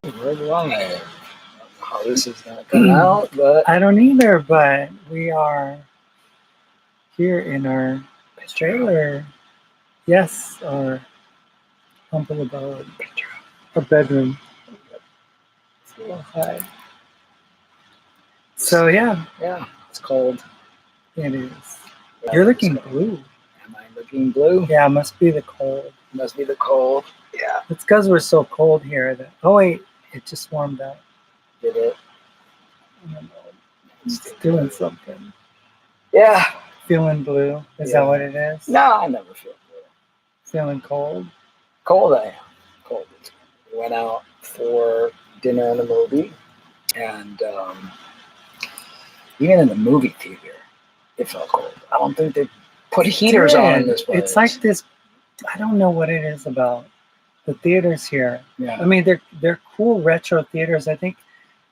We're live. How this is gonna come out, but I don't either, but we are here in our trailer. Yes, our humble abode, our bedroom. Hi. So yeah, it's cold. it is. You're looking blue. Am I looking blue? Yeah, it must be the cold. Must be the cold. Yeah. It's because we're so cold here. That wait, it just warmed up. Did it? I don't know. It's doing something. Yeah. Feeling blue. Is that what it is? No, I never feel blue. Feeling cold? Cold I am. Cold. We went out for dinner and a movie, and even in the movie theater, it felt cold. I don't think they put heaters on in this place. It's like this. I don't know what it is about the theaters here. Yeah. I mean, they're cool retro theaters. I think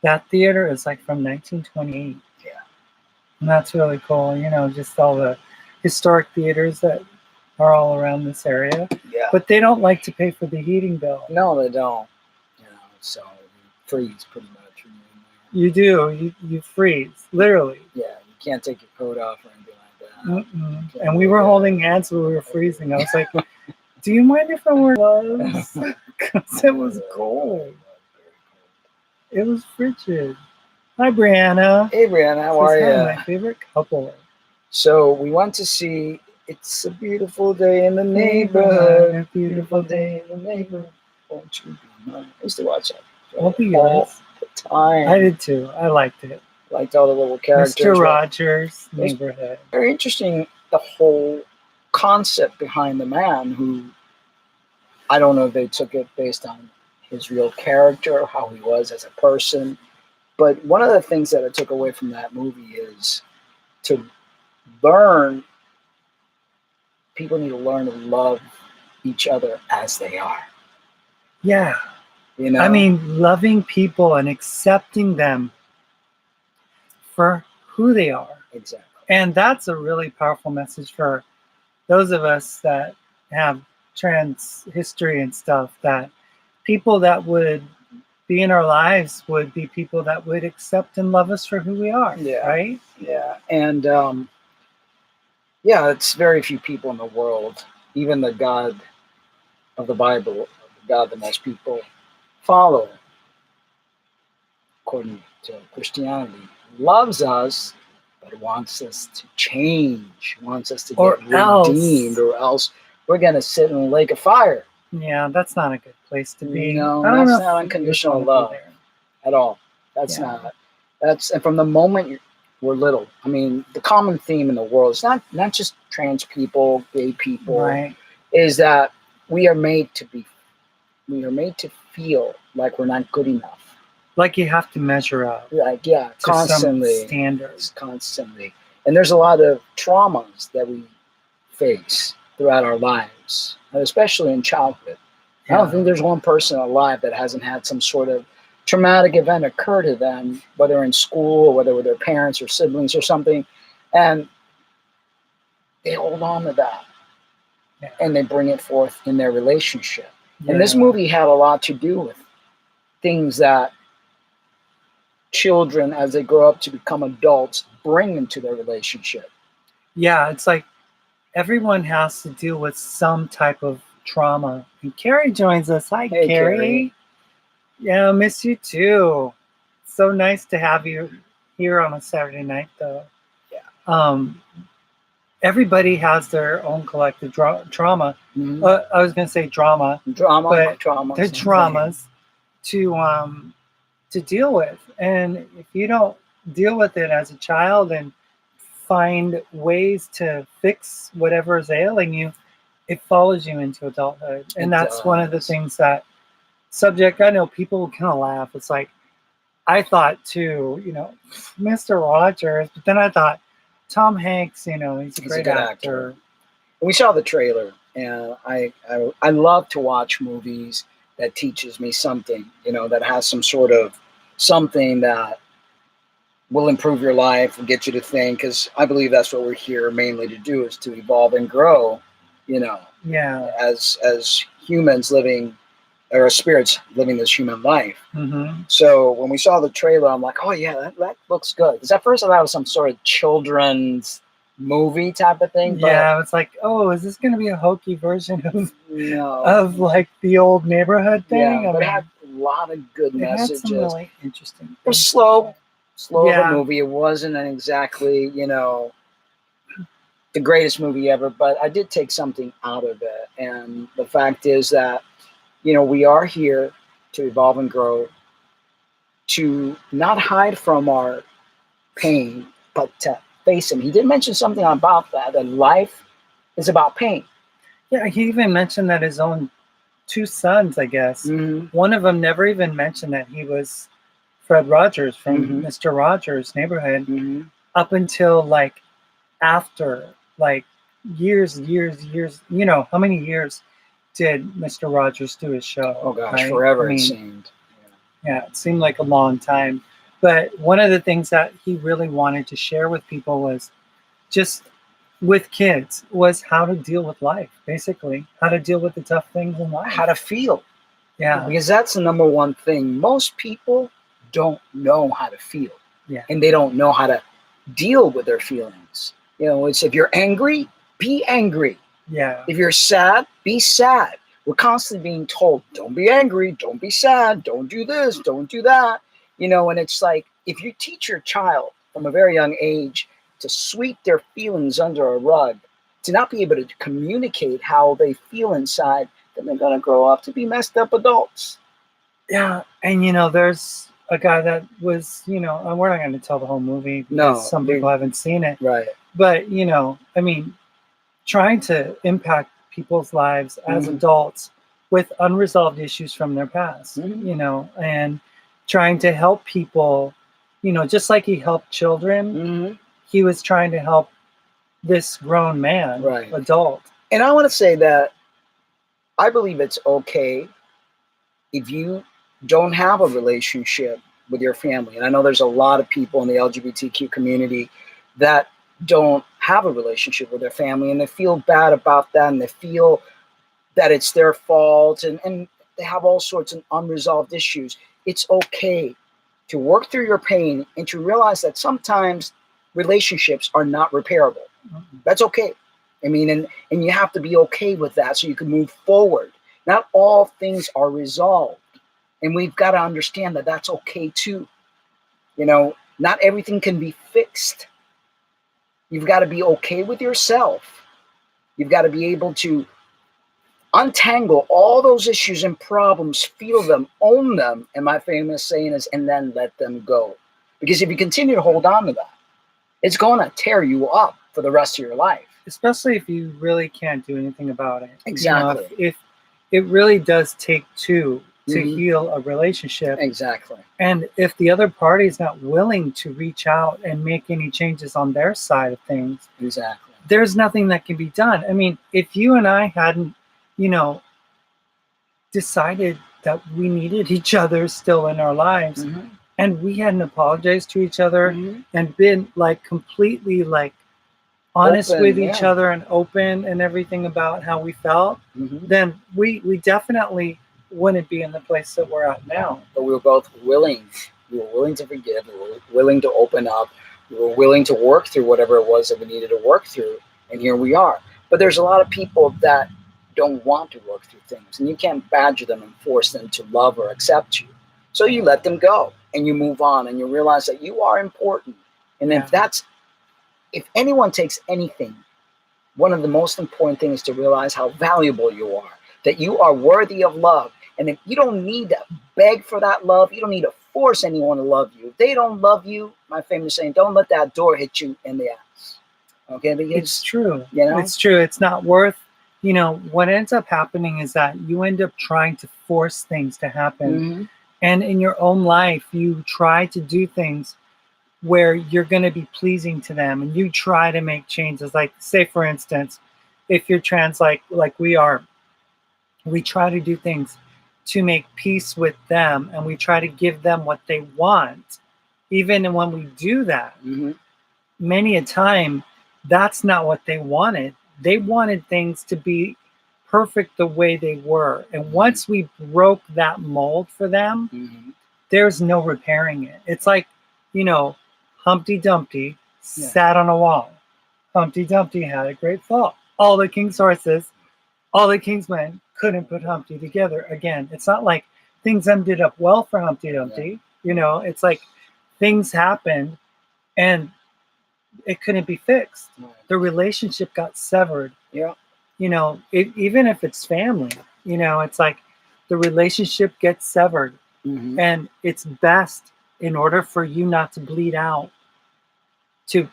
that theater is like from 1928. Yeah. And that's really cool. You know, just all the historic theaters that are all around this area. Yeah. But they don't like to pay for the heating bill. No, they don't. You know, so you freeze pretty much. You do. You freeze, literally. Yeah, you can't take your coat off or anything like that. And we were holding hands when we were freezing. I was like, do you mind if I wear gloves? Because it was cold. It was frigid. Hi, Brianna. Hey, Brianna, how are you? My favorite couple. So we went to see It's a Beautiful Day in the Neighborhood. A beautiful day in the neighborhood. Won't you be mine? I used to watch that. I'll be yours. Time. I did too. I liked it. Liked all the little characters. Mr. Rogers' Neighborhood. Very interesting, the whole concept behind the man who, I don't know if they took it based on his real character, how he was as a person. But one of the things that I took away from that movie is to learn, people need to learn to love each other as they are. Yeah. You know? I mean, loving people and accepting them for who they are. Exactly. And that's a really powerful message for those of us that have trans history and stuff, that people that would be in our lives would be people that would accept and love us for who we are. Yeah. Right? Yeah. And it's very few people in the world, even the God of the Bible, the God that most people follow, according to Christianity, loves us, but wants us to change, wants us to get redeemed, or else we're going to sit in a lake of fire. Yeah, that's not a good place to be. No, that's not unconditional love at all. That's not. And from the moment we're little, I mean, the common theme in the world is not just trans people, gay people, right, is that we are made to feel like we're not good enough. Like you have to measure up. Like, yeah, constantly. Standards. Constantly. And there's a lot of traumas that we face throughout our lives, especially in childhood. Yeah. I don't think there's one person alive that hasn't had some sort of traumatic event occur to them, whether in school or whether with their parents or siblings or something. And they hold on to that. Yeah. And they bring it forth in their relationship. Yeah. And this movie had a lot to do with things that children, as they grow up to become adults, bring into their relationship. Yeah, it's like everyone has to deal with some type of trauma. And Carrie joins us. Hi, hey, Carrie. Yeah, I miss you too. So nice to have you here on a Saturday night, though. Yeah. Everybody has their own collective trauma. Mm-hmm. I was going to say drama. Trauma. They're traumas to deal with. And if you don't deal with it as a child and find ways to fix whatever is ailing you, it follows you into adulthood. And that's one of the things that subject, I know people kind of laugh. It's like, I thought too, Mr. Rogers, but then I thought Tom Hanks, he's a great actor. We saw the trailer, and I love to watch movies that teaches me something, that has some sort of something that will improve your life and get you to think, because I believe that's what we're here mainly to do, is to evolve and grow, Yeah. as humans living or spirits living this human life. Mm-hmm. So when we saw the trailer, I'm like, oh yeah, that looks good. Because at first I thought it was some sort of children's movie type of thing, but Yeah, it's like, oh, is this going to be a hokey version no. of like the old neighborhood thing? Yeah, I but it mean, had a lot of good it had some messages. really interesting It was things. slow of a Yeah. movie. It wasn't an exactly, the greatest movie ever, but I did take something out of it. And the fact is that, we are here to evolve and grow, to not hide from our pain, but to face him. He did mention something about that life is about pain. Yeah, he even mentioned that his own two sons, I guess, Mm-hmm. one of them never even mentioned that he was Fred Rogers from Mm-hmm. Mr. Rogers' Neighborhood Mm-hmm. up until like after like years, how many years did Mr. Rogers do his show? Oh gosh, right? forever I it mean, seemed. yeah, it seemed like a long time. But one of the things that he really wanted to share with people was just with kids was how to deal with life, basically, how to deal with the tough things in life. How to feel. Yeah. Because that's the number one thing. Most people don't know how to feel. Yeah. And they don't know how to deal with their feelings. It's if you're angry, be angry. Yeah. If you're sad, be sad. We're constantly being told, don't be angry, don't be sad, don't do this, don't do that. And it's like, if you teach your child from a very young age to sweep their feelings under a rug, to not be able to communicate how they feel inside, then they're going to grow up to be messed up adults. Yeah. And, there's a guy that was, and we're not going to tell the whole movie because No, some people haven't seen it. Right. But, I mean, trying to impact people's lives as Mhm. adults with unresolved issues from their past, Mhm. and trying to help people, just like he helped children, Mhm. he was trying to help this grown man, Right. adult. And I want to say that I believe it's okay if you don't have a relationship with your family. And I know there's a lot of people in the LGBTQ community that don't have a relationship with their family, and they feel bad about that, and they feel that it's their fault, and they have all sorts of unresolved issues. It's okay to work through your pain and to realize that sometimes relationships are not repairable. That's okay. I mean, and you have to be okay with that so you can move forward. Not all things are resolved. And we've got to understand that that's okay too. Not everything can be fixed. You've got to be okay with yourself. You've got to be able to untangle all those issues and problems, feel them, own them. And my famous saying is, and then let them go. Because if you continue to hold on to that, it's going to tear you up for the rest of your life. Especially if you really can't do anything about it. Exactly. If it really does take two to Mhm. heal a relationship. Exactly. And if the other party is not willing to reach out and make any changes on their side of things, Exactly. there's nothing that can be done. I mean, if you and I hadn't, decided that we needed each other still in our lives, Mhm. and we hadn't apologized to each other Mhm. and been like completely like honest Open, with each yeah. other and open and everything about how we felt, Mhm. then we definitely wouldn't be in the place that we're at now. But we were both willing. We were willing to forgive. We were willing to open up. We were willing to work through whatever it was that we needed to work through. And here we are. But there's a lot of people that don't want to work through things. And you can't badger them and force them to love or accept you. So you let them go and you move on and you realize that you are important. And Yeah. if anyone takes anything, one of the most important things is to realize how valuable you are, that you are worthy of love. And if you don't need to beg for that love, you don't need to force anyone to love you. If they don't love you, my famous saying, don't let that door hit you in the ass. Okay? Because, It's true. You know? It's true. It's not worth, what ends up happening is that you end up trying to force things to happen. Mm-hmm. And in your own life, you try to do things where you're going to be pleasing to them, and you try to make changes. Like, say for instance, if you're trans, like we are, we try to do things to make peace with them, and we try to give them what they want. Even when we do that, Mm-hmm. many a time, that's not what they wanted. They wanted things to be perfect the way they were. And once we broke that mold for them, Mm-hmm. there's no repairing it. It's like, you know, Humpty Dumpty Yeah. sat on a wall. Humpty Dumpty had a great fall. All the king's horses, all the king's men couldn't put Humpty together again. It's not like things ended up well for Humpty Dumpty. You know, it's like things happened and it couldn't be fixed. Right. The relationship got severed. Yeah. You know, even if it's family, you know, it's like the relationship gets severed. Mm-hmm. And it's best, in order for you not to bleed out, to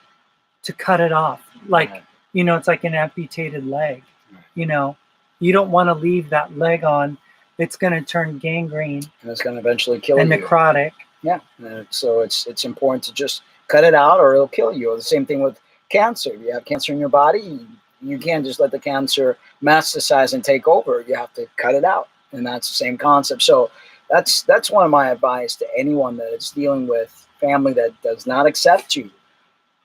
cut it off. Like, Right. you know, it's like an amputated leg. Right. You know, you don't want to leave that leg on. It's going to turn gangrene And it's going to eventually kill and you. necrotic. Yeah. So it's important to just cut it out or it'll kill you. The same thing with cancer. If you have cancer in your body, you can't just let the cancer metastasize and take over. You have to cut it out. And that's the same concept. So that's one of my advice to anyone that is dealing with family that does not accept you.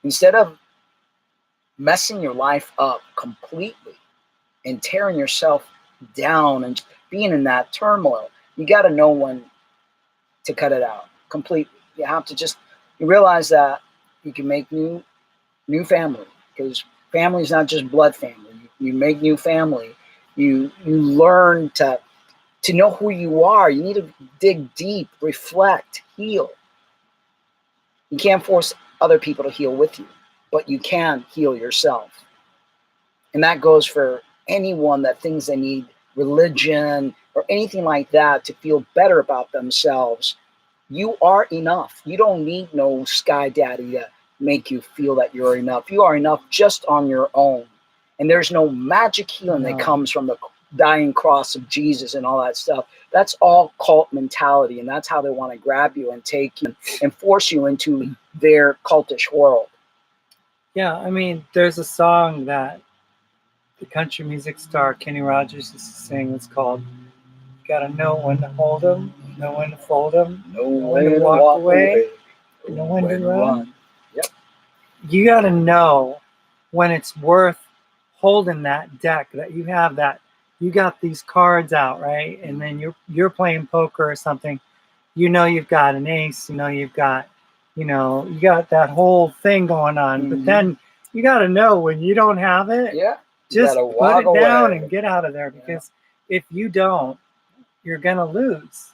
Instead of messing your life up completely and tearing yourself down and being in that turmoil, you got to know when to cut it out completely. You have to just realize that you can make new family, because family is not just blood family. You make new family. You learn to know who you are. You need to dig deep, reflect, heal. You can't force other people to heal with you, but you can heal yourself. And that goes for anyone that thinks they need religion or anything like that to feel better about themselves. You are enough. You don't need no sky daddy to make you feel that you're enough. You are enough just on your own. And there's no magic healing that comes from the dying cross of Jesus and all that stuff. That's all cult mentality, and that's how they want to grab you and take you and force you into their cultish world. Yeah, I mean, there's a song that the country music star Kenny Rogers used to sing. It's called "Gotta Know When to Hold 'Em, Know When to Fold 'Em, Know when to walk away, know when to run." Yep. You gotta know when it's worth holding that deck, that you have that you got these cards out, right? And then you're playing poker or something. You know you've got an ace, you know you've got, you know, you got that whole thing going on. But then you got to know when you don't have it. Yeah. Just gotta put it walk down away. and get out of there, because if you don't, you're gonna lose.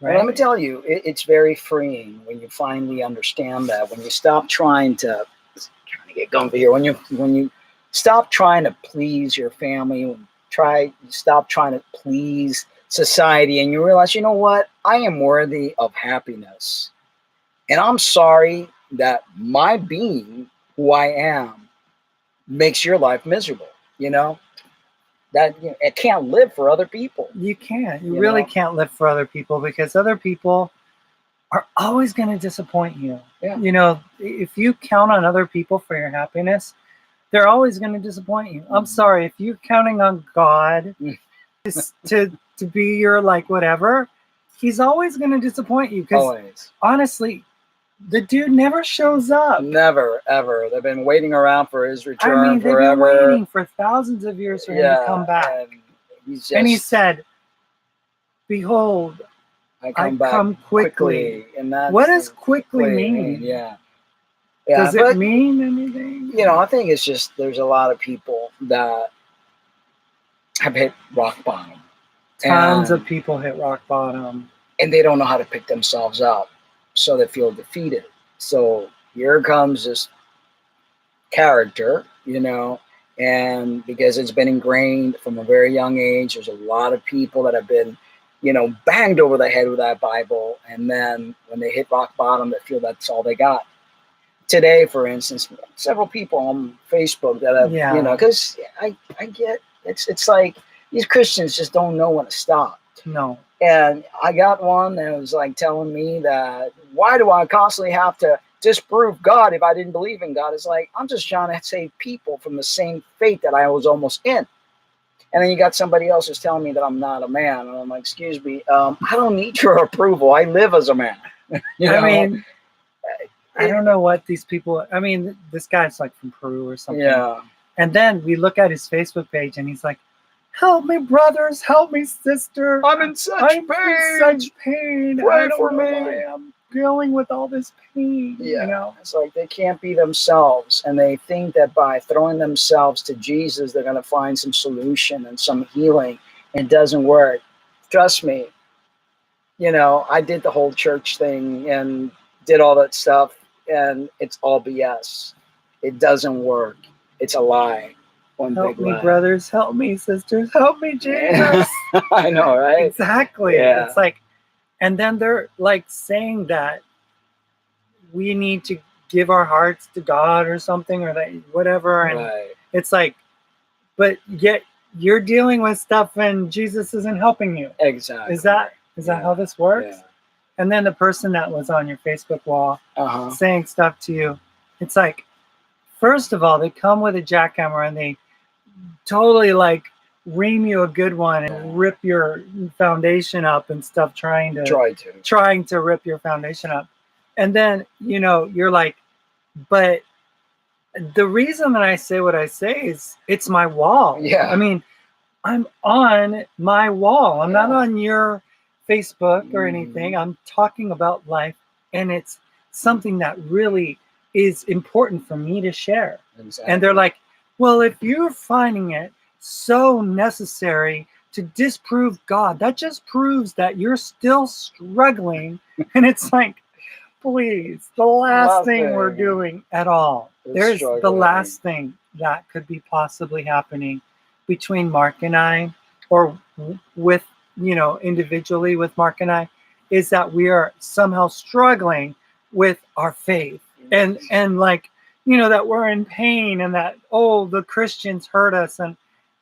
Well, Right? let me tell you, it's very freeing when you finally understand that. When you stop trying to get comfy here, when you stop trying to please your family, stop trying to please society, and you realize, you know what, I am worthy of happiness, and I'm sorry that my being who I am makes your life miserable. You know that it can't live for other people. You can't. You really can't live for other people, because other people are always going to disappoint you. Yeah. You know, if you count on other people for your happiness, they're always going to disappoint you. I'm sorry, if you're counting on God to be your like whatever, he's always going to disappoint you, because honestly, the dude never shows up. Never, ever. They've been waiting around for his return I mean, forever. they've been waiting for thousands of years for him to come back. And he said, "Behold, I come quickly." And that's what does quickly mean? Yeah. Does it mean anything? You know, I think it's just there's a lot of people that have hit rock bottom. Tons of people hit rock bottom. And they don't know how to pick themselves up. So they feel defeated. So here comes this character, you know, and because it's been ingrained from a very young age, there's a lot of people that have been, you know, banged over the head with that Bible. And then when they hit rock bottom, they feel that's all they got. Today, for instance, several people on Facebook that have, you know, because I get, it's like these Christians just don't know when to stop. No. And I got one that was like telling me that, why do I constantly have to disprove God if I didn't believe in God? It's like, I'm just trying to save people from the same fate that I was almost in. And then you got somebody else who's telling me that I'm not a man. And I'm like, excuse me, I don't need your approval. I live as a man. I mean, I don't know what these people, I mean, this guy's like from Peru or something. Yeah. And then we look at his Facebook page and he's like, help me, brothers, help me, sister. I'm in such pain. In such pain. Pray I don't for know me. why I'm dealing with all this pain. Yeah, You know? it's like they can't be themselves, and they think that by throwing themselves to Jesus, they're going to find some solution and some healing. It doesn't work. Trust me. I did the whole church thing and did all that stuff, and it's all BS. It doesn't work. It's a lie. One Help big me, lie. brothers. Help me, sisters. Help me, Jesus. I know, right? Exactly. Yeah. It's like, and then they're like saying that we need to give our hearts to God or something, or that whatever. And Right. it's like, but yet you're dealing with stuff and Jesus isn't helping you. Exactly. Is that how this works? Yeah. And then the person that was on your Facebook wall Uh-huh. saying stuff to you, it's like, first of all, they come with a jackhammer and they totally like ream you a good one and rip your foundation up and stuff, trying to rip your foundation up. And then, you're like, but the reason that I say what I say is it's my wall. Yeah. I mean, I'm on my wall. I'm not on your Facebook or anything. I'm talking about life, and it's something that really is important for me to share. Exactly. And they're like, well, if you're finding it so necessary to disprove God, that just proves that you're still struggling. And it's like, please, the last thing we're doing at all. There's the last thing that could be possibly happening between Mark and I, or with, individually with Mark and I, is that we are somehow struggling with our faith. And like, that we're in pain, and that, the Christians hurt us. And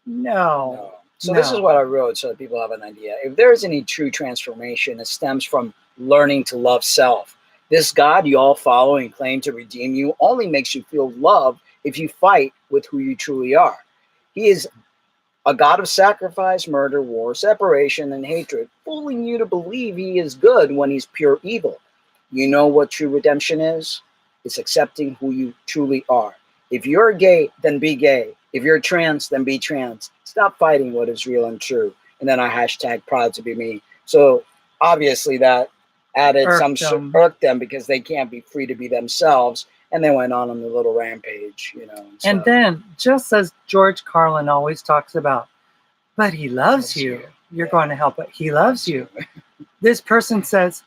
no. So this is what I wrote so that people have an idea. If there is any true transformation, it stems from learning to love self. This God you all follow and claim to redeem you only makes you feel love if you fight with who you truly are. He is a God of sacrifice, murder, war, separation, and hatred, fooling you to believe he is good when he's pure evil. You know what true redemption is? It's accepting who you truly are. If you're gay, then be gay. If you're trans, then be trans. Stop fighting what is real and true. And then I hashtag proud to be me. So obviously that added irked them because they can't be free to be themselves. And they went on a little rampage, And then, just as George Carlin always talks about, but he loves you. You're going to help it. He loves you. This person says,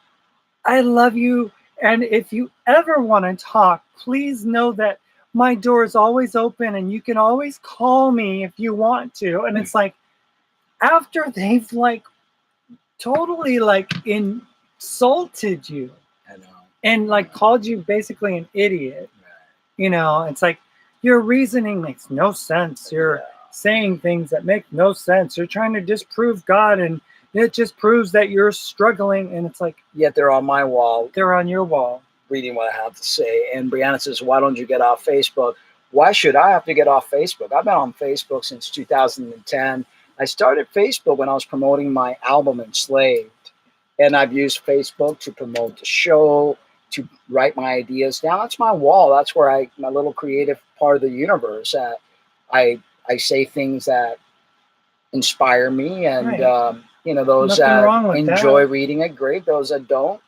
I love you. And if you ever want to talk, please know that my door is always open and you can always call me if you want to. And it's like, after they've like totally like insulted you, I know, and like called you basically an idiot, it's like your reasoning makes no sense. You're saying things that make no sense. You're trying to disprove God, and it just proves that you're struggling. And it's like, yet they're on my wall. They're on your wall, reading what I have to say. And Brianna says, why don't you get off Facebook? Why should I have to get off Facebook? I've been on Facebook since 2010. I started Facebook when I was promoting my album Enslaved. And I've used Facebook to promote the show, to write my ideas down. That's my wall. That's where my little creative part of the universe. I say things that inspire me, and those that enjoy reading it, great. Those that don't,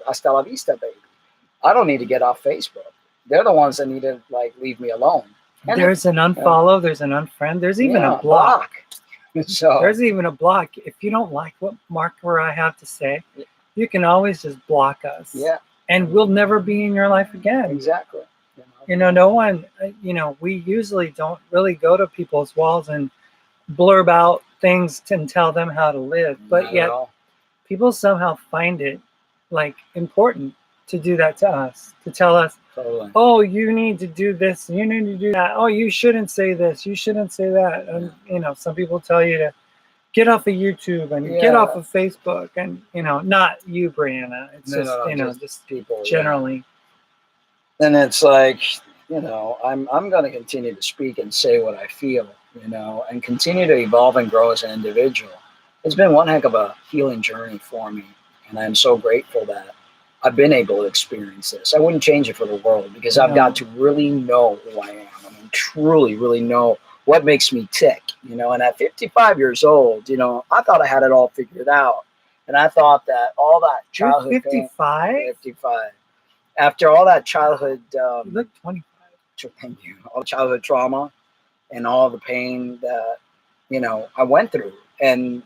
hasta la vista, baby. I don't need to get off Facebook. They're the ones that need to leave me alone. And there's an unfollow, there's an unfriend, there's even a block. So there's even a block. If you don't like what Mark or I have to say, you can always just block us. Yeah. And we'll never be in your life again. Exactly. No one, we usually don't really go to people's walls and blurb out things and tell them how to live. But yet people somehow find it important to do that to us, to tell us, oh, you need to do this, you need to do that. Oh, you shouldn't say this, you shouldn't say that. And, some people tell you to get off of YouTube and get off of Facebook, and, not you, Brianna. It's just people generally. And it's like, I'm going to continue to speak and say what I feel, and continue to evolve and grow as an individual. It's been one heck of a healing journey for me. And I'm so grateful that I've been able to experience this. I wouldn't change it for the world, because I've got to really know who I am. I mean, truly, really know what makes me tick, you know. And at 55 years old, you know, I thought I had it all figured out. And I thought that all that childhood You're 55? 55. After all that childhood, You look 25. thank you, all the childhood trauma and all the pain that, you know, I went through, and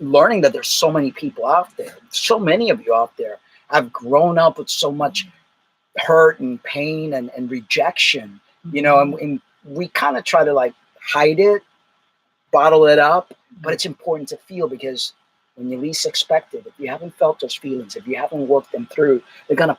learning that there's so many people out there, so many of you out there. I've grown up with so much hurt and pain and rejection, you know, and we kind of try to like hide it, bottle it up, but it's important to feel, because when you least expect it, if you haven't felt those feelings, if you haven't worked them through, they're going to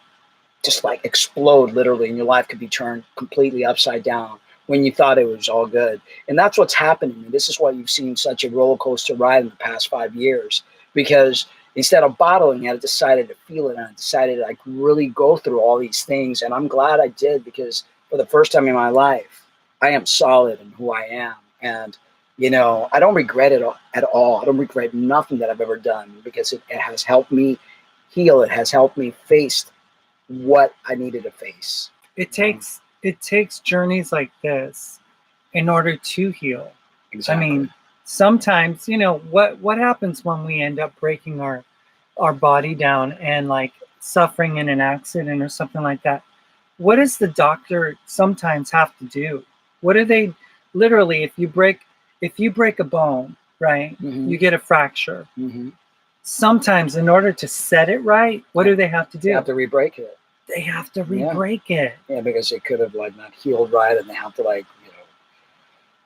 just like explode literally, and your life could be turned completely upside down when you thought it was all good. And that's what's happening. And this is why you've seen such a roller coaster ride in the past 5 years, because instead of bottling it, I decided to feel it, and I decided to like really go through all these things. And I'm glad I did, because for the first time in my life, I am solid in who I am. And, you know, I don't regret it at all. I don't regret nothing that I've ever done, because it has helped me heal. It has helped me face what I needed to face. It takes journeys like this in order to heal. Exactly. I mean, sometimes, you know, what happens when we end up breaking our body down and like suffering in an accident or something like that? What does the doctor sometimes have to do? What do they literally, if you break a bone, right? You get a fracture. Sometimes in order to set it right, what do they have to do? They have to re-break it. They have to re-break it. Yeah, because it could have like not healed right, and they have to like,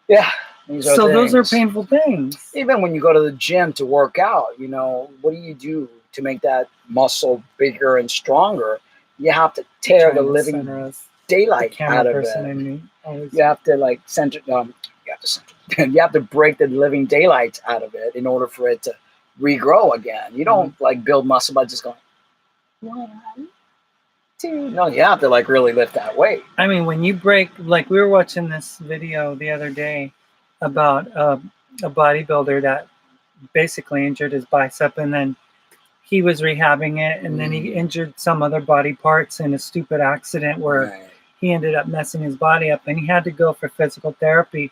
you know, So those are painful things. Even when you go to the gym to work out, you know, what do you do to make that muscle bigger and stronger? You have to tear the living daylight out of it. You have to like you have to break the living daylights out of it in order for it to regrow again. You don't like build muscle by just going 1, 2. No, you have to like really lift that weight. I mean, when you break, like we were watching this video the other day about a bodybuilder that basically injured his bicep, and then he was rehabbing it, and then he injured some other body parts in a stupid accident where he ended up messing his body up, and he had to go for physical therapy.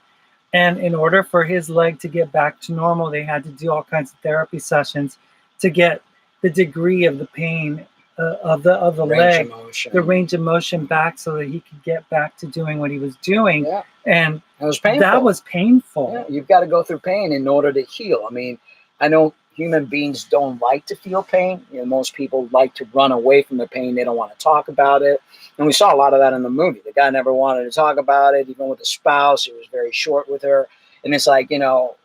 And in order for his leg to get back to normal, they had to do all kinds of therapy sessions to get the degree of the pain of the leg, the range of motion back, so that he could get back to doing what he was doing. And it was painful. That was painful. Yeah, you've got to go through pain in order to heal. I mean, I know human beings don't like to feel pain. You know, most people like to run away from the pain. They don't want to talk about it. And we saw a lot of that in the movie. The guy never wanted to talk about it, even with a spouse. He was very short with her. And it's like, you know,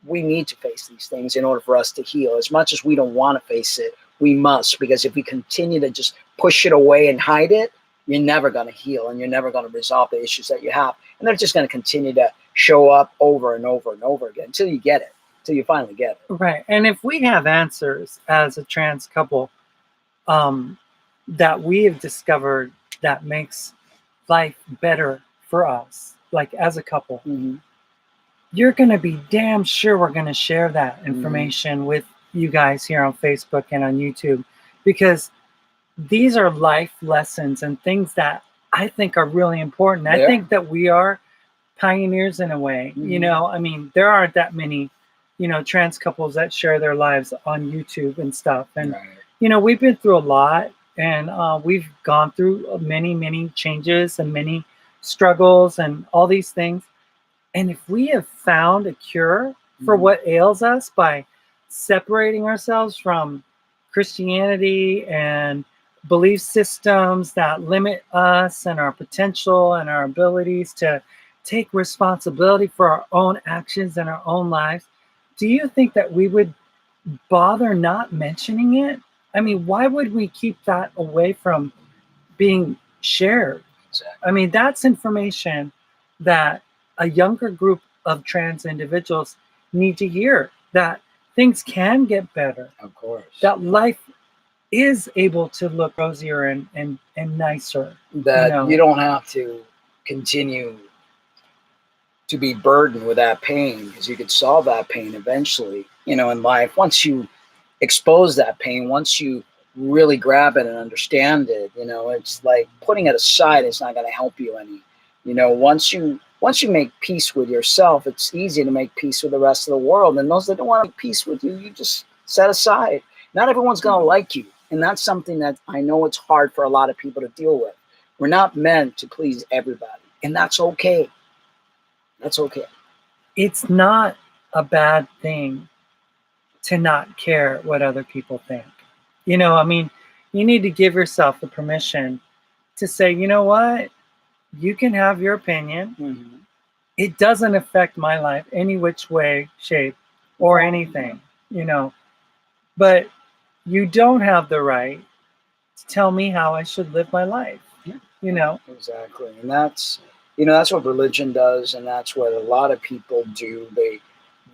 we need to face these things in order for us to heal. As much as we don't want to face it, we must, because if we continue to just push it away and hide it, you're never going to heal, and you're never going to resolve the issues that you have. And they're just going to continue to show up over and over and over again until you get it, until you finally get it. Right. And if we have answers as a trans couple that we have discovered that makes life better for us, like as a couple, you're going to be damn sure we're going to share that information with you guys here on Facebook and on YouTube, because these are life lessons and things that I think are really important. I think that we are pioneers in a way. You know, I mean, there aren't that many, you know, trans couples that share their lives on YouTube and stuff. And, you know, we've been through a lot, and we've gone through many, many changes and many struggles and all these things. And if we have found a cure for what ails us by separating ourselves from Christianity and belief systems that limit us and our potential and our abilities to take responsibility for our own actions and our own lives, do you think that we would bother not mentioning it? I mean, why would we keep that away from being shared? I mean, that's information that a younger group of trans individuals need to hear, that things can get better. Of course. That life is able to look rosier and nicer. That you don't have to continue to be burdened with that pain, because you could solve that pain eventually, you know, in life. Once you expose that pain, once you really grab it and understand it, you know, it's like putting it aside is not going to help you any. You know, once you once you make peace with yourself, it's easy to make peace with the rest of the world. And those that don't want to make peace with you, you just set aside. Not everyone's going to like you. And that's something that I know it's hard for a lot of people to deal with. We're not meant to please everybody. And that's okay. That's okay. It's not a bad thing to not care what other people think. You know, I mean, you need to give yourself the permission to say, you know what? You can have your opinion. Mm-hmm. It doesn't affect my life any which way, shape, or anything, you know. But you don't have the right to tell me how I should live my life, you know. Exactly. And that's, you know, that's what religion does, and that's what a lot of people do.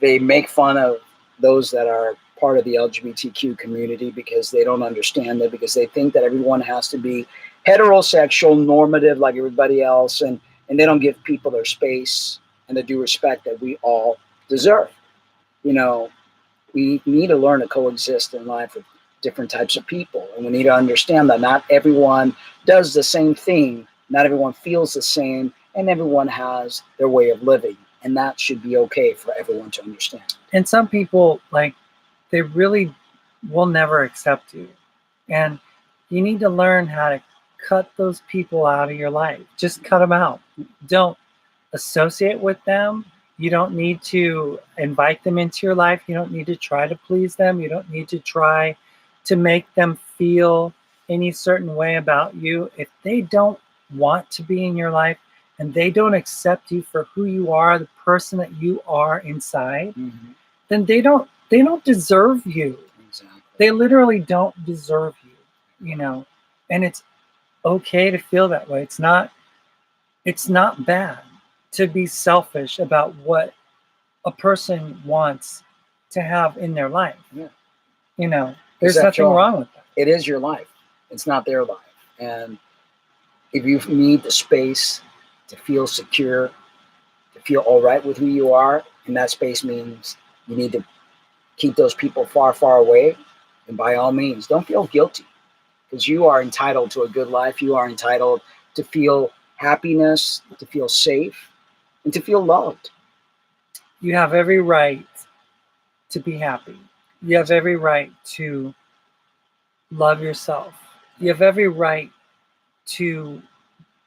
They make fun of those that are part of the LGBTQ community because they don't understand it, because they think that everyone has to be heterosexual, normative like everybody else, and they don't give people their space and the due respect that we all deserve. You know, we need to learn to coexist in life with different types of people, and we need to understand that not everyone does the same thing, not everyone feels the same, and everyone has their way of living, and that should be okay for everyone to understand. And some people, like, they really will never accept you, and you need to learn how to cut those people out of your life. Just cut them out. Don't associate with them. You don't need to invite them into your life. You don't need to try to please them. You don't need to try to make them feel any certain way about you. If they don't want to be in your life and they don't accept you for who you are, the person that you are inside, then they don't deserve you. Exactly. They literally don't deserve you, you know. And it's okay to feel that way. It's not bad to be selfish about what a person wants to have in their life. Yeah. You know, there's nothing wrong with that. It is your life. It's not their life. And if you need the space to feel secure, to feel all right with who you are, and that space means you need to keep those people far, far away, and by all means, don't feel guilty, because you are entitled to a good life. You are entitled to feel happiness, to feel safe, and to feel loved. You have every right to be happy. You have every right to love yourself. You have every right to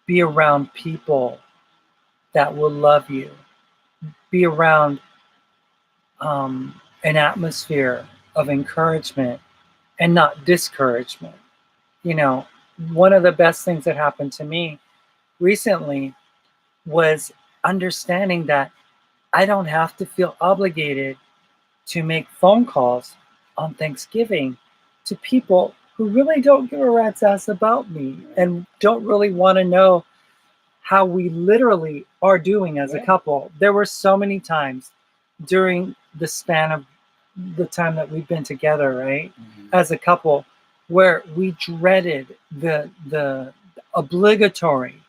be around people that will love you. Be around an atmosphere of encouragement and not discouragement. You know, one of the best things that happened to me recently was understanding that I don't have to feel obligated to make phone calls on Thanksgiving to people who really don't give a rat's ass about me and don't really want to know how we literally are doing as a couple. There were so many times during the span of the time that we've been together, right, as a couple, where we dreaded the obligatory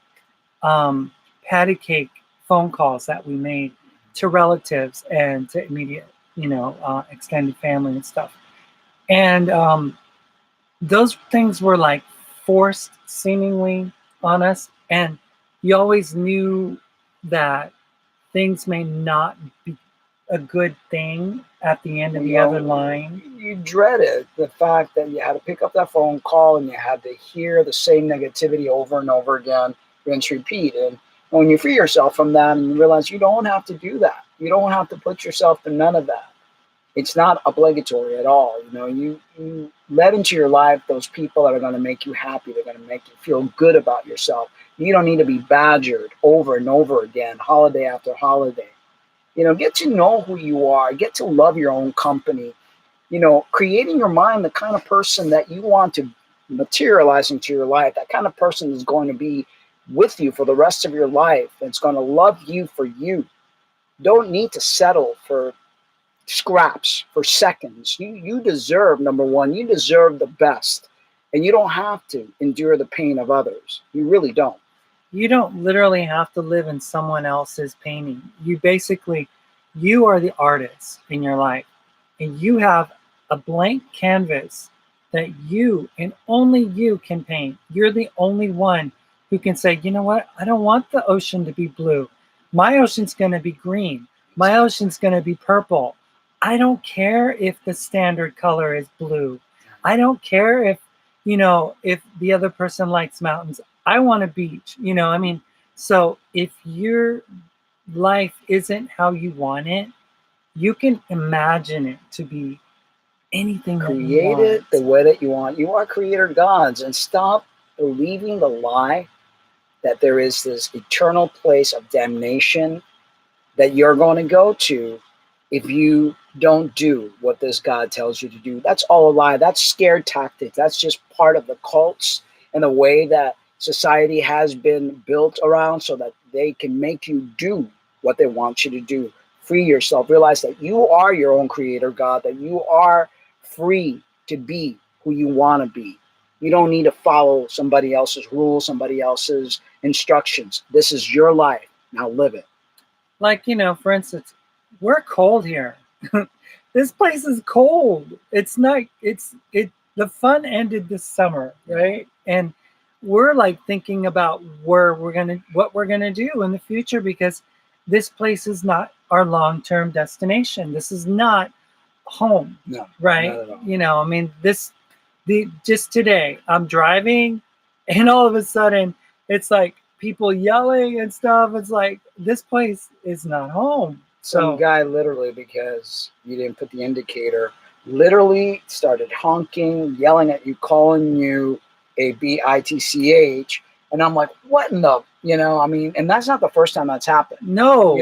patty cake phone calls that we made to relatives and to immediate, you know, extended family and stuff. And those things were like forced seemingly on us. And you always knew that things may not be a good thing at the end of the other line. You dreaded the fact that you had to pick up that phone call and you had to hear the same negativity over and over again, rinse, repeat. And when you free yourself from that and you realize you don't have to do that, you don't have to put yourself through none of that. It's not obligatory at all. You know, you let into your life those people that are going to make you happy. They're going to make you feel good about yourself. You don't need to be badgered over and over again, holiday after holiday. You know, get to know who you are. Get to love your own company. You know, create in your mind the kind of person that you want to materialize into your life. That kind of person is going to be with you for the rest of your life. It's going to love you for you. Don't need to settle for scraps, for seconds. You deserve, number one, you deserve the best. And you don't have to endure the pain of others. You really don't. You don't literally have to live in someone else's painting. You are the artist in your life, and you have a blank canvas that you and only you can paint. You're the only one who can say, you know what? I don't want the ocean to be blue. My ocean's going to be green. My ocean's going to be purple. I don't care if the standard color is blue. I don't care if, if the other person likes mountains. I want a beach, I mean, so if your life isn't how you want it, you can imagine it to be anything that you Create it want. the way that you want. You are creator gods, and stop believing the lie that there is this eternal place of damnation that you're going to go to if you don't do what this God tells you to do. That's all a lie. That's scared tactics. That's just part of the cults and the way that society has been built around so that they can make you do what they want you to do. Free yourself. Realize that you are your own creator God, that you are free to be who you want to be. You don't need to follow somebody else's rules, somebody else's instructions. This is your life. Now live it. Like, for instance, we're cold here. This place is cold. It's not, the fun ended this summer, right? And we're like thinking about what we're going to do in the future, because this place is not our long-term destination. This is not home. No, right? not at all. I mean, just today I'm driving and all of a sudden it's like people yelling and stuff. It's like, this place is not home. Some guy literally, because you didn't put the indicator, literally started honking, yelling at you, calling you a bitch. And I'm like, what in the, I mean, and that's not the first time that's happened. No,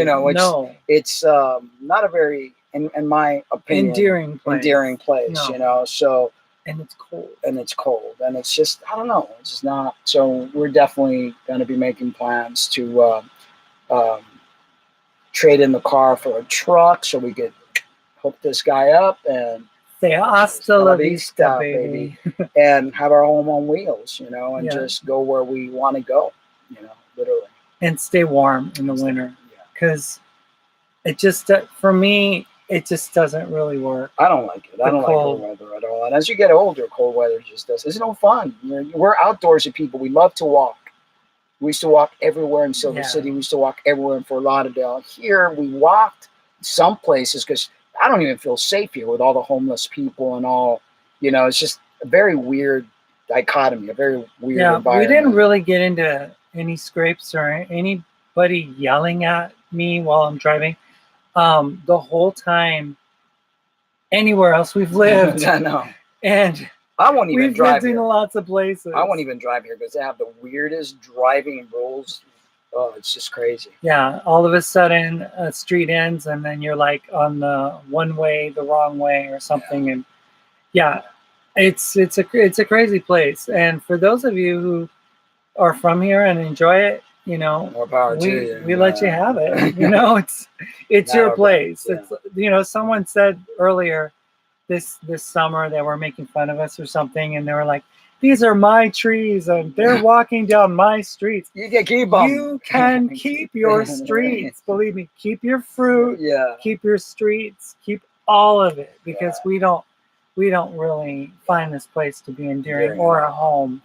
it's not a very, in my opinion, endearing place, No. so. And it's cold. And it's just, I don't know, it's just not. So we're definitely going to be making plans to trade in the car for a truck so we could hook this guy up and say hasta la vista, baby. And have our home on wheels, and just go where we want to go, literally. And stay warm in the winter, because it just, for me, it just doesn't really work. I don't like it. I don't like cold weather at all. And as you get older, cold weather just does. It's no fun. We're outdoorsy people. We love to walk. We used to walk everywhere in Silver City. We used to walk everywhere in Fort Lauderdale. Here, we walked some places because I don't even feel safe here with all the homeless people and all. It's just a very weird dichotomy, a very weird environment. We didn't really get into any scrapes or anybody yelling at me while I'm driving. The whole time, anywhere else we've lived. I know. And I won't even drive here. We've lived in lots of places. I won't even drive here because they have the weirdest driving rules. Oh, it's just crazy. Yeah, all of a sudden a street ends and then you're like on the one way, the wrong way or something. And it's a crazy place. And for those of you who are from here and enjoy it, more power to you. We let you have it. It's your place. It's someone said earlier this summer they were making fun of us or something, and they were like, "These are my trees, and they're walking down my streets." You can keep them. You can keep your streets. Believe me, keep your fruit. Yeah. Keep your streets. Keep all of it, because we don't really find this place to be endearing or a home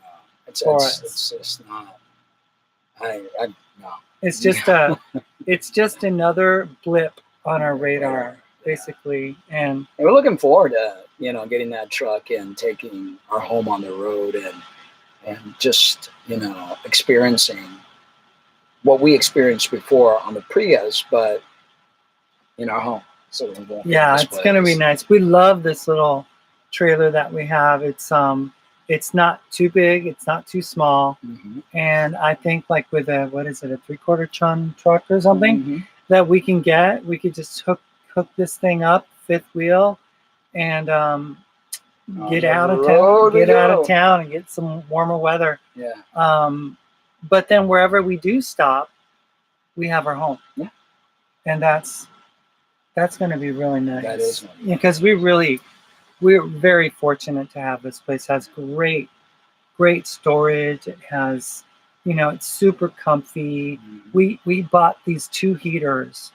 for us. It's just not. No. It's just another blip on our radar, basically. And we're looking forward to getting that truck and taking our home on the road and just experiencing what we experienced before on the Prius, but in our home. So it's gonna be nice. We love this little trailer that we have. It's not too big, it's not too small. Mm-hmm. And I think like with a 3/4 ton truck or something that we could just hook this thing up, fifth wheel, and get out of town and get some warmer weather. Yeah. But then wherever we do stop, we have our home. Yeah. And that's going to be really nice. That is nice. Because we're very fortunate to have this place. It has great storage. It has, it's super comfy. Mm-hmm. We bought these 2 heaters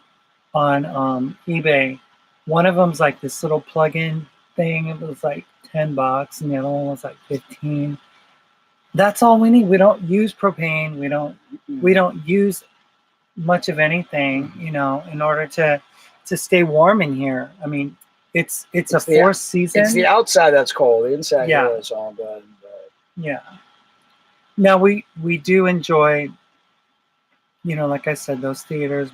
on eBay. One of them's like this little plug-in thing. It was like $10, and the other one was like $15. That's all we need. We don't use propane. We don't use much of anything, you know, in order to stay warm in here. I mean, it's a It's the- fourth season. It's the outside that's cold. The inside Yeah. here is all good. But Yeah. Now we do enjoy, you know, like I said, those theaters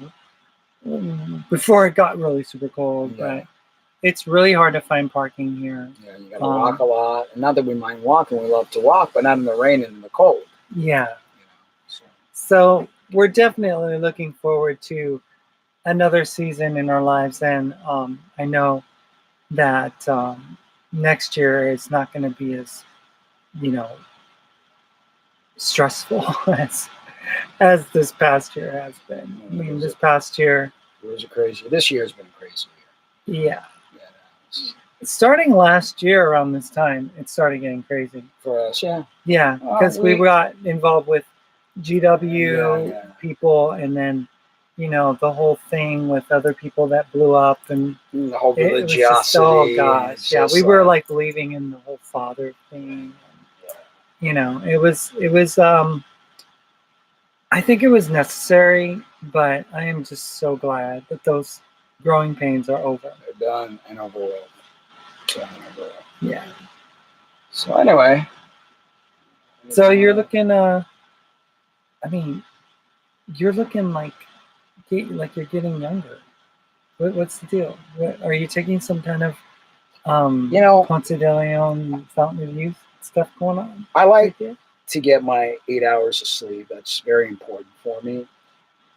before it got really super cold. Yeah. But it's really hard to find parking here. yeah, you got to walk a lot. And not that we mind walking, we love to walk, but not in the rain and in the cold. Yeah. You know, So we're definitely looking forward to another season in our lives. And I know that next year it's not going to be as, you know, stressful as this past year has been. I mean, this past year, it was a crazy. This year's been a crazy year. yeah. Yeah, Starting last year around this time, it started getting crazy. for us, yeah. Yeah, because we got involved with GW people, and then, you know, the whole thing with other people that blew up, and the whole it was religiosity. just, oh gosh, yeah, we were like like believing in the whole father thing. yeah. You know, it was I think it was necessary, but I am just so glad that those growing pains are over. They're done and over with. Yeah. So anyway. So you're looking I mean, you're looking like you're getting younger. What's the deal? Are you taking some kind of you know, Ponce de Leon Fountain of Youth stuff going on? I like to get my 8 hours of sleep. That's very important for me.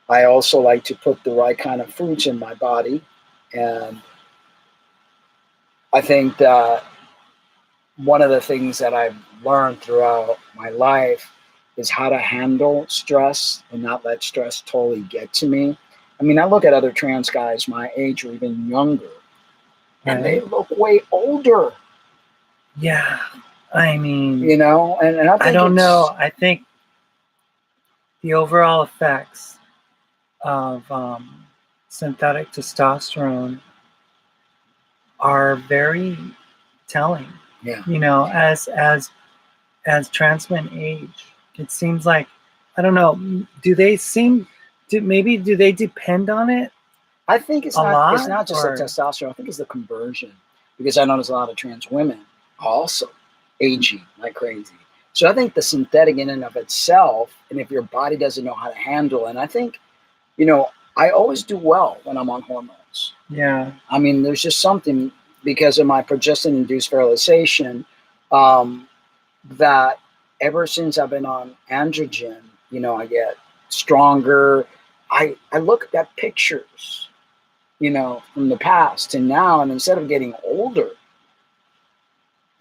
I also like to put the right kind of fruits in my body. And I think that one of the things that I've learned throughout my life is how to handle stress and not let stress totally get to me. I mean, I look at other trans guys my age or even younger, and they look way older. Yeah. I mean, you know, and I don't know. I think the overall effects of synthetic testosterone are very telling. Yeah. You know, as trans men age, it seems like, I don't know. Do they depend on it? I think it's not. It's not just the testosterone. I think it's the conversion, because I notice a lot of trans women also aging like crazy. So I think the synthetic in and of itself, and if your body doesn't know how to handle, and I think, you know, I always do well when I'm on hormones. Yeah. I mean, there's just something because of my progestin-induced fertilization that ever since I've been on androgen, you know, I get stronger. I look at pictures, you know, from the past to now, and instead of getting older,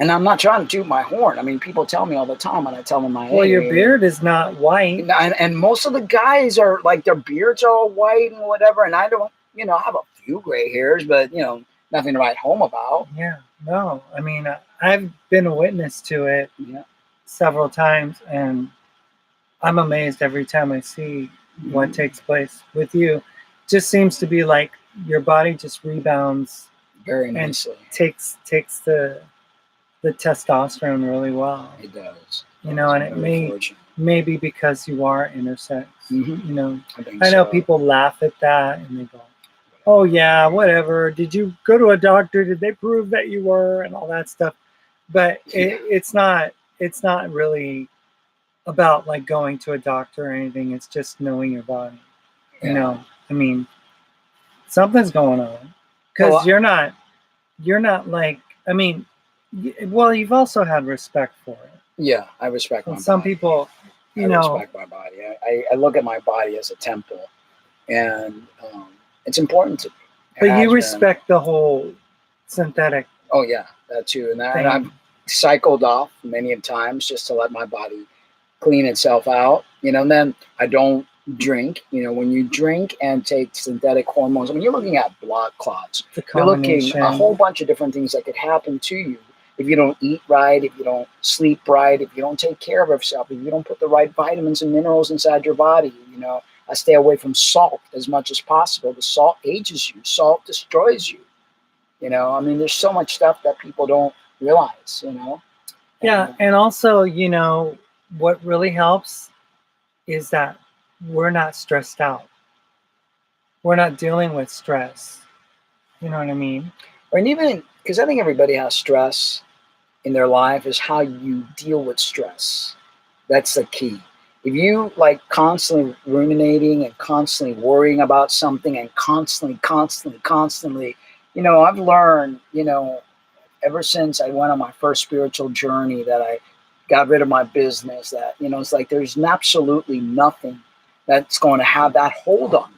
and I'm not trying to toot my horn. I mean, people tell me all the time when I tell them my age. Well, your beard is not white. And most of the guys are like, their beards are all white and whatever. And I don't, you know, I have a few gray hairs, but, you know, nothing to write home about. Yeah, no. I mean, I've been a witness to it several times, and I'm amazed every time I see what takes place with you. Just seems to be like your body just rebounds very nicely and takes the testosterone really well. It does. You know, and it may be because you are intersex. You know, I know people laugh at that and they go, "Oh yeah, whatever. Did you go to a doctor? Did they prove that you were?" and all that stuff. But it's not really about like going to a doctor or anything. It's just knowing your body. You know, I mean, something's going on, because you're not like, I mean, well, you've also had respect for it. Yeah, I respect my body. Some people, you know, respect my body. I look at my body as a temple, and it's important to me. But you respect the whole synthetic. Oh yeah, that too, and I've cycled off many times just to let my body clean itself out. You know, and then I don't drink. You know, when you drink and take synthetic hormones, I mean, you're looking at blood clots. You're looking at a whole bunch of different things that could happen to you if you don't eat right, if you don't sleep right, if you don't take care of yourself, if you don't put the right vitamins and minerals inside your body. You know, I stay away from salt as much as possible. The salt ages you. Salt destroys you. You know, I mean, there's so much stuff that people don't realize, you know. Yeah, and also, you know, what really helps is that we're not stressed out. we're not dealing with stress. You know what I mean? And even because I think everybody has stress in their life, is how you deal with stress. That's the key. If you like constantly ruminating and constantly worrying about something and constantly, I've learned, ever since I went on my first spiritual journey, that I got rid of my business, that, it's like there's absolutely nothing that's going to have that hold on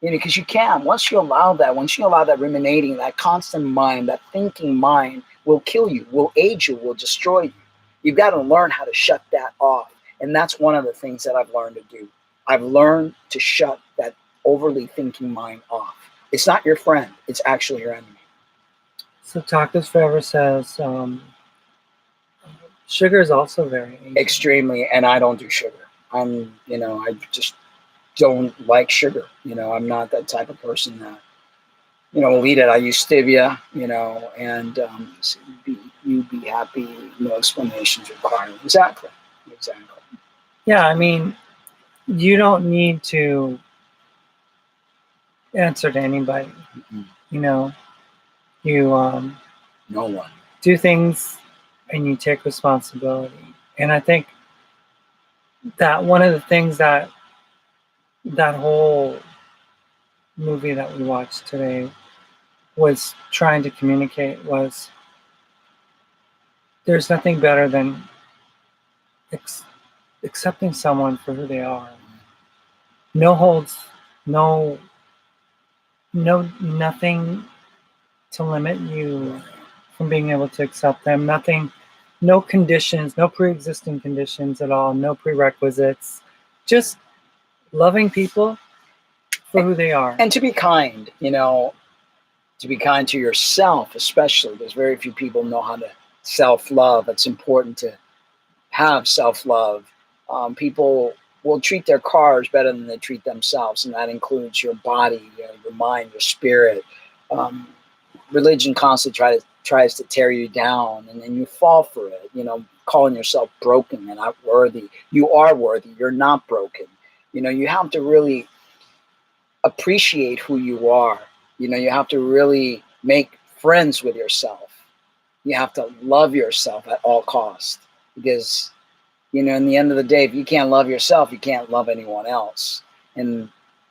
me. Because you can. Once you allow that ruminating, that constant mind, that thinking mind will kill you, will age you, will destroy you. You've got to learn how to shut that off. And that's one of the things that I've learned to do. I've learned to shut that overly thinking mind off. It's not your friend, it's actually your enemy. So Tacos Forever says sugar is also very Asian. Extremely, and I don't do sugar. I just don't like sugar. I'm not that type of person that, will eat it. I use stevia, and so you'd be happy, no explanations required. Exactly. Yeah, I mean, you don't need to answer to anybody. Mm-mm. You No one. do things and you take responsibility. And I think that one of the things that whole movie that we watched today was trying to communicate was there's nothing better than accepting someone for who they are. No holds, no, nothing to limit you from being able to accept them. Nothing, no conditions, no pre-existing conditions at all, no prerequisites. Just loving people for who they are. And to be kind, to be kind to yourself, especially. There's very few people know how to self-love. It's important to have self-love. People will treat their cars better than they treat themselves, and that includes your body, your mind, your spirit. Religion constantly tries to tear you down, and then you fall for it. Calling yourself broken and not worthy. You are worthy. You're not broken. You have to really appreciate who you are. You have to really make friends with yourself. You have to love yourself at all costs, because in the end of the day, if you can't love yourself, you can't love anyone else. And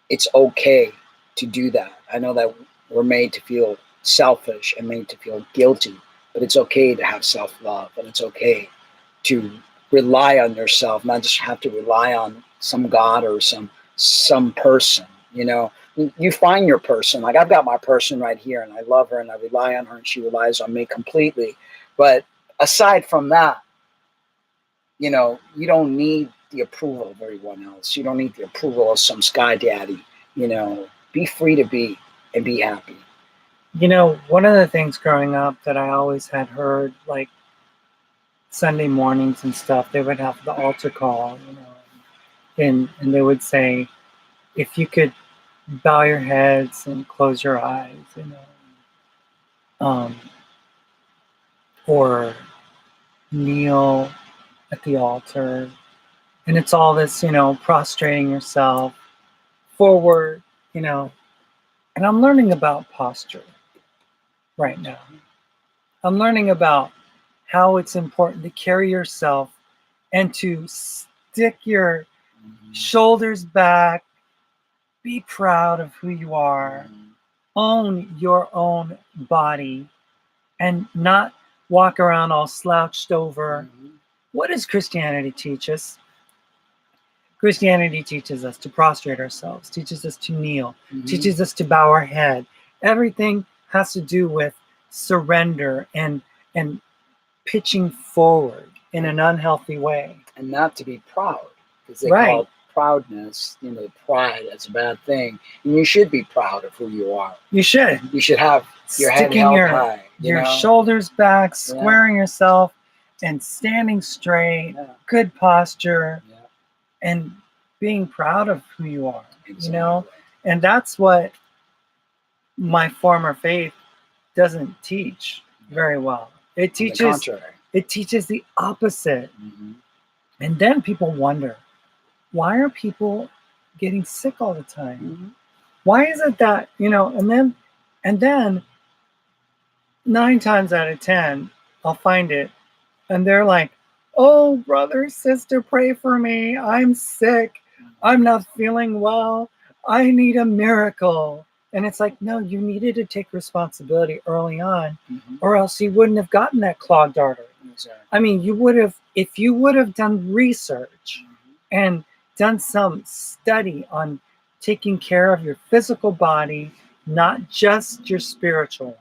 it's okay to do that. I know that we're made to feel selfish and made to feel guilty, but it's okay to have self-love, and it's okay to rely on yourself, not just have to rely on some God or some person. You find your person. Like, I've got my person right here, and I love her and I rely on her and she relies on me completely. But aside from that, you don't need the approval of everyone else. You don't need the approval of some sky daddy. Be free to be and be happy. One of the things growing up that I always had heard, like Sunday mornings and stuff, they would have the altar call, and they would say, if you could bow your heads and close your eyes, or kneel at the altar. And it's all this, prostrating yourself forward, and I'm learning about posture right now. I'm learning about how it's important to carry yourself and to stick your shoulders back, be proud of who you are, own your own body, and not walk around all slouched over. What does Christianity teach us? Christianity teaches us to prostrate ourselves, teaches us to kneel, teaches us to bow our head. Everything has to do with surrender and pitching forward in an unhealthy way. And not to be proud, because they call proudness, pride, that's a bad thing. And you should be proud of who you are. You should. You should have your head held high. Your shoulders back, squaring yourself, and standing straight, good posture, and being proud of who you are. Exactly. And that's what my former faith doesn't teach very well. It teaches the opposite. And then people wonder, why are people getting sick all the time? Why is it that, and then 9 times out of 10, I'll find it. And they're like, oh, brother, sister, pray for me. I'm sick. I'm not feeling well. I need a miracle. And it's like, no, you needed to take responsibility early on, or else you wouldn't have gotten that clogged artery. Exactly. I mean, if you would have done research and done some study on taking care of your physical body, not just your spiritual one,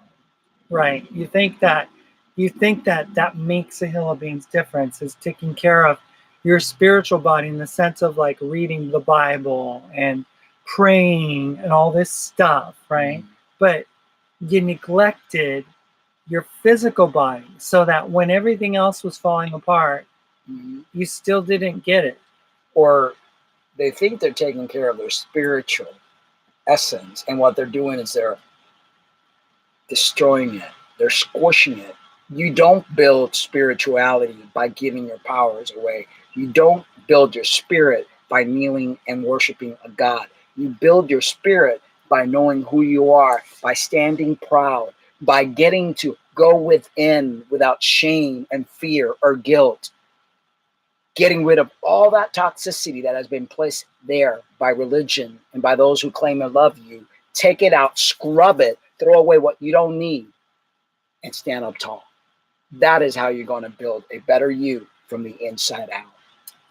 right? You think that that makes a hill of beans difference, is taking care of your spiritual body in the sense of like reading the Bible and praying and all this stuff, right? But you neglected your physical body, so that when everything else was falling apart, you still didn't get it. Or they think they're taking care of their spiritual essence, and what they're doing is they're destroying it. They're squishing it. You don't build spirituality by giving your powers away. You don't build your spirit by kneeling and worshiping a God. You build your spirit by knowing who you are, by standing proud, by getting to go within without shame and fear or guilt, getting rid of all that toxicity that has been placed there by religion and by those who claim to love you. Take it out, scrub it, throw away what you don't need, and stand up tall. That is how you're going to build a better you from the inside out.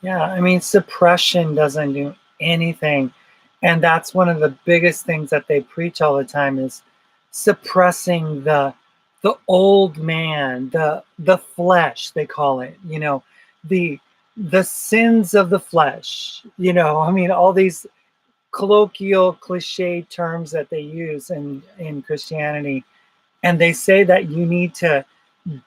Yeah, I mean, suppression doesn't do anything. And that's one of the biggest things that they preach all the time, is suppressing the old man, the flesh, they call it, the sins of the flesh, I mean, all these colloquial cliche terms that they use in Christianity. And they say that you need to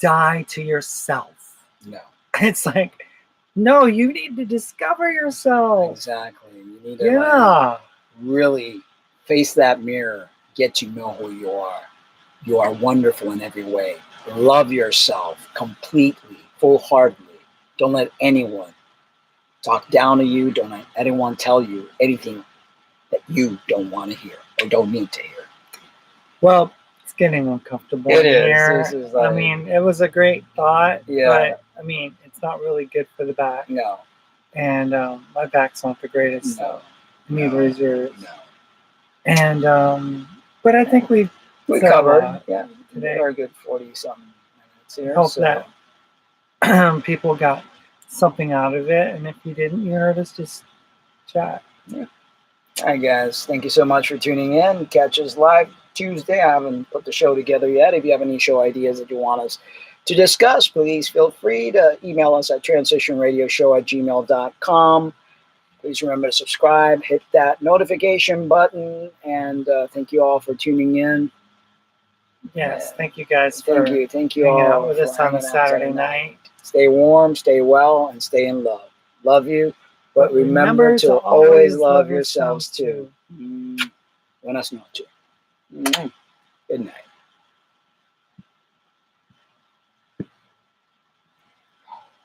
die to yourself. No. It's like, no, you need to discover yourself. Exactly. You need to really face that mirror, get to know who you are. You are wonderful in every way. Love yourself completely, full-heartedly. Don't let anyone talk down to you. Don't let anyone tell you anything that you don't want to hear or don't need to hear. Well, it's getting uncomfortable here. This is like, I mean, it was a great thought, but I mean, it's not really good for the back. No. And my back's not the greatest. No. Neither is yours. No. And but I think we covered. Yeah. Today. We're a good 40-something minutes here. Hope that people got something out of it, and if you didn't, you heard us just chat. Yeah. All right, guys. Thank you so much for tuning in. Catch us live Tuesday. I haven't put the show together yet. If you have any show ideas that you want us to discuss, please feel free to email us at transitionradioshow@gmail.com. Please remember to subscribe, hit that notification button, and thank you all for tuning in. Yes, thank you guys for thank you all out with us on a Saturday night. Stay warm, stay well, and stay in love. Love you, but remember to always love yourselves too. Buenas noches. Good night.